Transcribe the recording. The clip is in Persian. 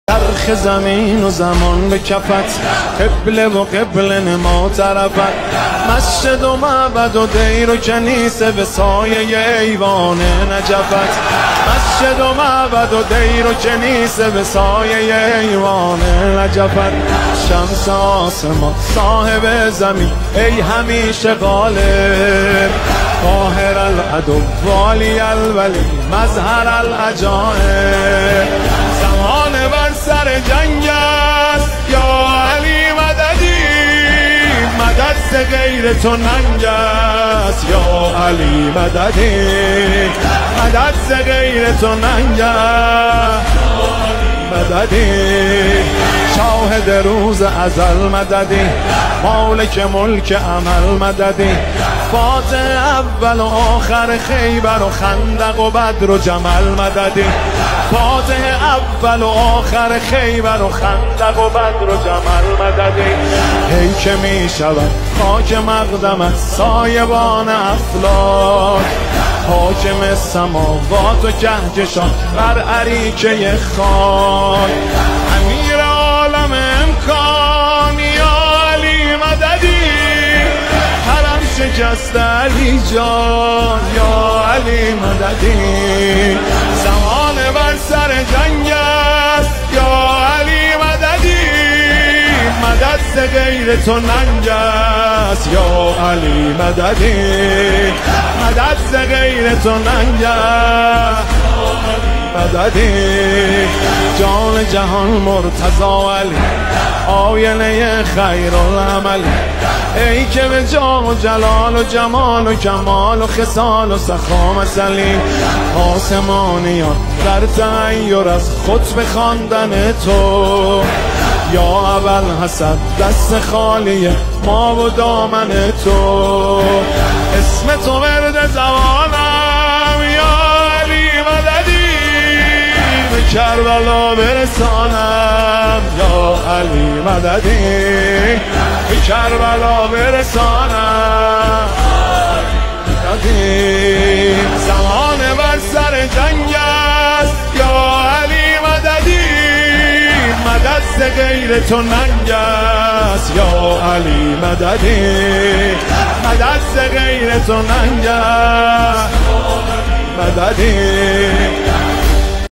درخ زمین و زمان به کفت، قبله و قبله نما طرفت، مسجد و معبد و دیر و کنیسه به سایه ایوان نجفت، مسجد و معبد و دیر و کنیسه به سایه ایوان نجفت. شمس آسمان صاحب زمین ای همیشه غالب، قاهر العدو والی الولی مظهر العجائب. زمان بر سر جنگ است یا علی مددی، مدد ز غیر تو ننگ است یا علی مددی، مدد ز غیر تو ننگ است مددی. شاهد روز ازل مددی، مالک ملک عمل مددی، فاتح اول و آخر خیبر و خندق و بدر و جمل مددی، فاتح اول و آخر خیبر و خندق و بدر و جمل مددی. ای که می شود خاک مقدمت سایبان افلاک، حاکم سماوات و کهکشان بر اریکه خاک، امیر عالم امکان یا علی مددی، حرم شکست علی جان یا علی مددی. زمان بر سر جنگ است یا علی مددی، مدد ز غیر تو ننگ است یا علی مددی، مدد ز غیر تو ننگ است مددی. جان جهان مرتضی علی آینه خیر العمل، ای که به جاه و جلال و جمال و کمال و خصال و سخا مثلی، آسمانیان در تغییر از خطبه خواندن تو، یا اول حسد دست خالی ما و دامن تو. اسم تو ورد زبانم یا علی مددی، به کربلا برسانم یا علی مددی، به کربلا برسانم مددی. زمان بر سر جنگ است یا علی مددی، مدد ز غیر تو ننگ است یا علی مددی، مدد ز غیر تو ننگ است مددی.